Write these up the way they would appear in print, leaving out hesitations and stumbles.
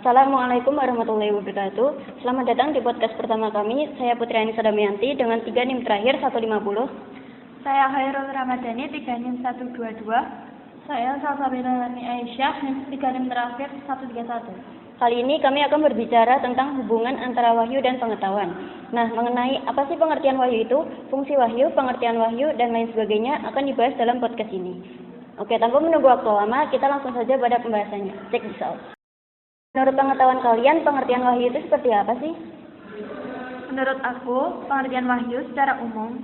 Assalamualaikum warahmatullahi wabarakatuh. Selamat datang di podcast pertama kami. Saya Putri Anissa Damayanti dengan 3 NIM terakhir 150. Saya Khairul Ramadhani 3 NIM 122. Saya Salsabila Aisyah 3 NIM terakhir 131. Kali ini kami akan berbicara tentang hubungan antara wahyu dan pengetahuan. Nah, mengenai apa sih pengertian wahyu itu, fungsi wahyu, pengertian wahyu, dan lain sebagainya akan dibahas dalam podcast ini. Oke, tanpa menunggu waktu lama, kita langsung saja pada pembahasannya. Check this out. Menurut pengetahuan kalian, pengertian wahyu itu seperti apa sih? Menurut aku, pengertian wahyu secara umum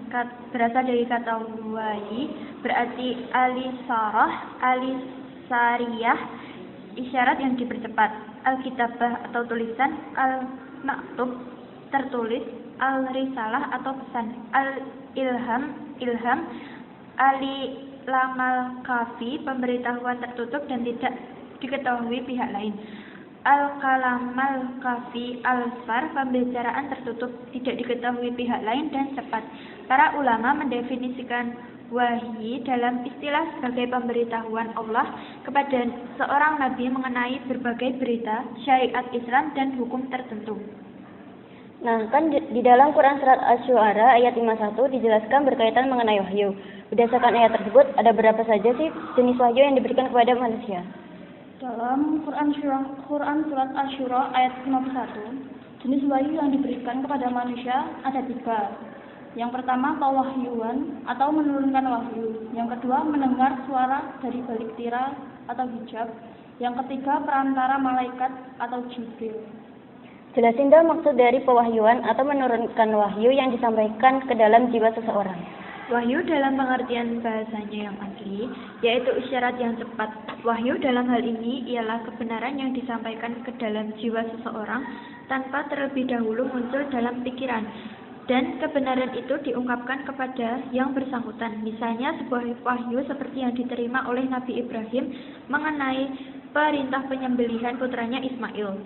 berasal dari kata wahyi, berarti alisarah, alisariyah, isyarat yang dipercepat, alkitabah atau tulisan, al-maktub, tertulis, al-risalah atau pesan, al-ilham, alilamal kafi, pemberitahuan tertutup dan tidak diketahui pihak lain. Al-kalamal kafi al-far, pembicaraan tertutup, tidak diketahui pihak lain dan cepat. Para ulama mendefinisikan wahyi dalam istilah sebagai pemberitahuan Allah kepada seorang nabi mengenai berbagai berita, syariat Islam dan hukum tertentu. Nah, kan di dalam Quran Surat Asy-Syu'ara ayat 51 dijelaskan berkaitan mengenai wahyu. Berdasarkan ayat tersebut, ada berapa saja sih jenis wahyu yang diberikan kepada manusia? Dalam Quran Surat Asy-Syu'ara ayat 51, jenis wahyu yang diberikan kepada manusia ada 3. Yang pertama, pewahyuan atau menurunkan wahyu. Yang kedua, mendengar suara dari balik tirai atau hijab. Yang ketiga, perantara malaikat atau Jibril. Jelasin dong maksud dari pewahyuan atau menurunkan wahyu yang disampaikan ke dalam jiwa seseorang. Wahyu dalam pengertian bahasanya yang asli, yaitu isyarat yang cepat. Wahyu dalam hal ini ialah kebenaran yang disampaikan ke dalam jiwa seseorang tanpa terlebih dahulu muncul dalam pikiran. Dan kebenaran itu diungkapkan kepada yang bersangkutan. Misalnya sebuah wahyu seperti yang diterima oleh Nabi Ibrahim mengenai perintah penyembelihan putranya Ismail.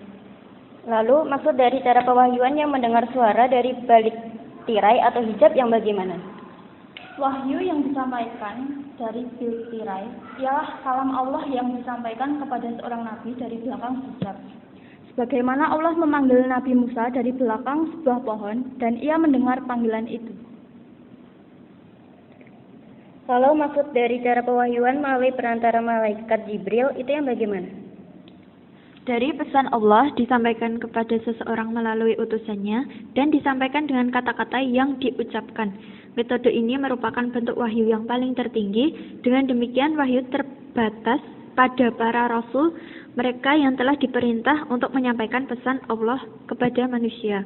Lalu maksud dari cara pewahyuan yang mendengar suara dari balik tirai atau hijab yang bagaimana? Wahyu yang disampaikan dari balik tirai ialah kalam Allah yang disampaikan kepada seorang nabi dari belakang hijab. Sebagaimana Allah memanggil Nabi Musa dari belakang sebuah pohon dan ia mendengar panggilan itu. Kalau maksud dari cara pewahyuan melalui perantara malaikat Jibril itu yang bagaimana? Dari pesan Allah disampaikan kepada seseorang melalui utusannya dan disampaikan dengan kata-kata yang diucapkan. Metode ini merupakan bentuk wahyu yang paling tertinggi. Dengan demikian wahyu terbatas pada para rasul, mereka yang telah diperintah untuk menyampaikan pesan Allah kepada manusia.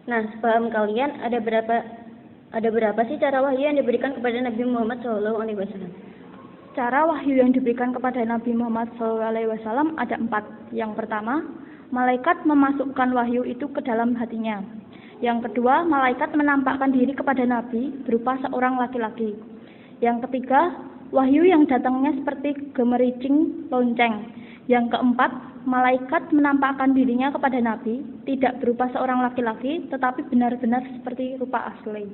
Nah, sepaham kalian ada berapa sih cara wahyu yang diberikan kepada Nabi Muhammad SAW? Cara wahyu yang diberikan kepada Nabi Muhammad SAW ada 4. Yang pertama, malaikat memasukkan wahyu itu ke dalam hatinya. Yang kedua, malaikat menampakkan diri kepada Nabi berupa seorang laki-laki. Yang ketiga, wahyu yang datangnya seperti gemericing lonceng. Yang keempat, malaikat menampakkan dirinya kepada Nabi tidak berupa seorang laki-laki, tetapi benar-benar seperti rupa asli.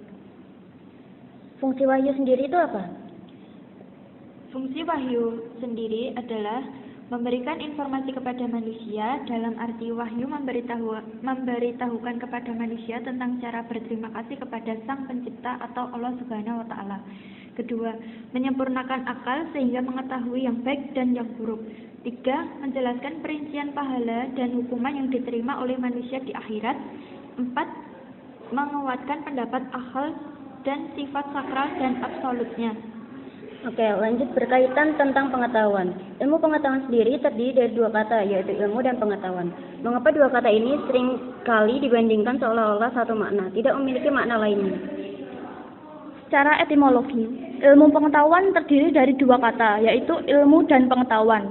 Fungsi wahyu sendiri itu apa? Fungsi wahyu sendiri adalah memberikan informasi kepada manusia, dalam arti wahyu memberitahukan kepada manusia tentang cara berterima kasih kepada Sang Pencipta atau Allah Subhanahu wa Ta'ala. Kedua, menyempurnakan akal sehingga mengetahui yang baik dan yang buruk. 3. Menjelaskan perincian pahala dan hukuman yang diterima oleh manusia di akhirat. 4. Menguatkan pendapat akal dan sifat sakral dan absolutnya. Oke, lanjut berkaitan tentang pengetahuan. Ilmu pengetahuan sendiri terdiri dari 2 kata, yaitu ilmu dan pengetahuan. Mengapa 2 kata ini sering kali dibandingkan seolah-olah satu makna, tidak memiliki makna lainnya? Secara etimologi, ilmu pengetahuan terdiri dari 2 kata, yaitu ilmu dan pengetahuan.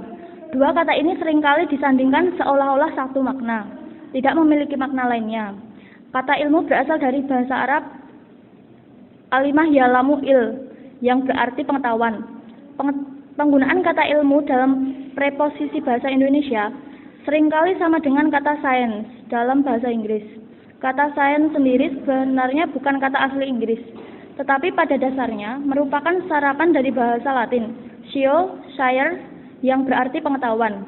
2 kata ini seringkali disandingkan seolah-olah satu makna, tidak memiliki makna lainnya. Kata ilmu berasal dari bahasa Arab alimah ya'lamu yang berarti pengetahuan. Penggunaan kata ilmu dalam preposisi bahasa Indonesia seringkali sama dengan kata science dalam bahasa Inggris. Kata science sendiri sebenarnya bukan kata asli Inggris, tetapi pada dasarnya merupakan serapan dari bahasa Latin, scio, shire, yang berarti pengetahuan.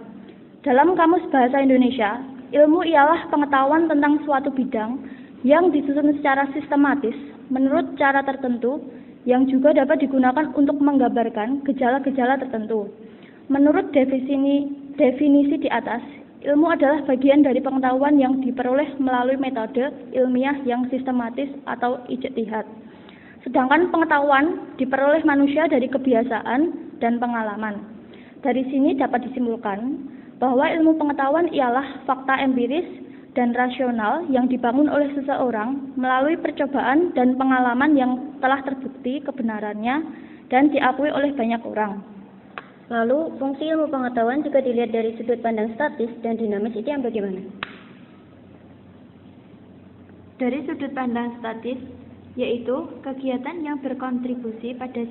Dalam Kamus Bahasa Indonesia, ilmu ialah pengetahuan tentang suatu bidang yang disusun secara sistematis menurut cara tertentu yang juga dapat digunakan untuk menggambarkan gejala-gejala tertentu. Menurut definisi di atas, ilmu adalah bagian dari pengetahuan yang diperoleh melalui metode ilmiah yang sistematis atau ijtihad. Sedangkan pengetahuan diperoleh manusia dari kebiasaan dan pengalaman. Dari sini dapat disimpulkan bahwa ilmu pengetahuan ialah fakta empiris dan rasional yang dibangun oleh seseorang melalui percobaan dan pengalaman yang telah terbukti kebenarannya dan diakui oleh banyak orang. Lalu, fungsi ilmu pengetahuan jika dilihat dari sudut pandang statis dan dinamis itu yang bagaimana? Dari sudut pandang statis, yaitu kegiatan yang berkontribusi pada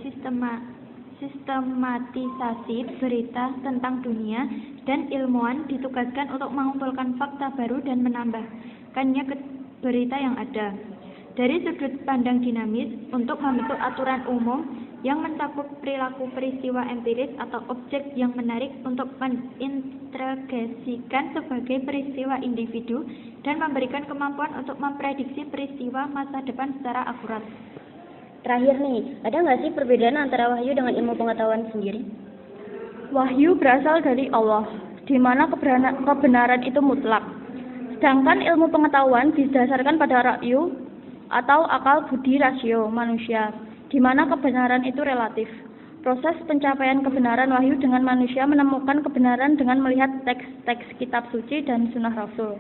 sistematisasi berita tentang dunia, dan ilmuwan ditugaskan untuk mengumpulkan fakta baru dan menambahkannya ke berita yang ada. Dari sudut pandang dinamis, untuk membentuk aturan umum yang mencakup perilaku peristiwa empiris atau objek yang menarik untuk mengintegrasikan sebagai peristiwa individu dan memberikan kemampuan untuk memprediksi peristiwa masa depan secara akurat. Terakhir nih, ada nggak sih perbedaan antara wahyu dengan ilmu pengetahuan sendiri? Wahyu berasal dari Allah, di mana kebenaran itu mutlak. Sedangkan ilmu pengetahuan didasarkan pada ra'yu atau akal budi rasio manusia, di mana kebenaran itu relatif. Proses pencapaian kebenaran wahyu dengan manusia menemukan kebenaran dengan melihat teks-teks kitab suci dan sunnah Rasul.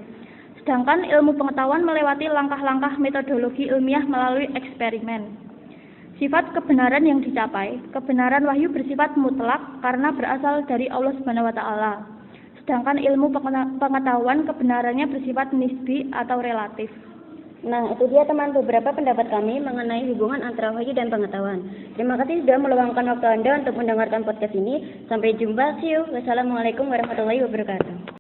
Sedangkan ilmu pengetahuan melewati langkah-langkah metodologi ilmiah melalui eksperimen. Sifat kebenaran yang dicapai, kebenaran wahyu bersifat mutlak karena berasal dari Allah Subhanahu wa taala. Sedangkan ilmu pengetahuan kebenarannya bersifat nisbi atau relatif. Nah, itu dia teman beberapa pendapat kami mengenai hubungan antara wahyu dan pengetahuan. Terima kasih sudah meluangkan waktu Anda untuk mendengarkan podcast ini. Sampai jumpa, see you. Wassalamualaikum warahmatullahi wabarakatuh.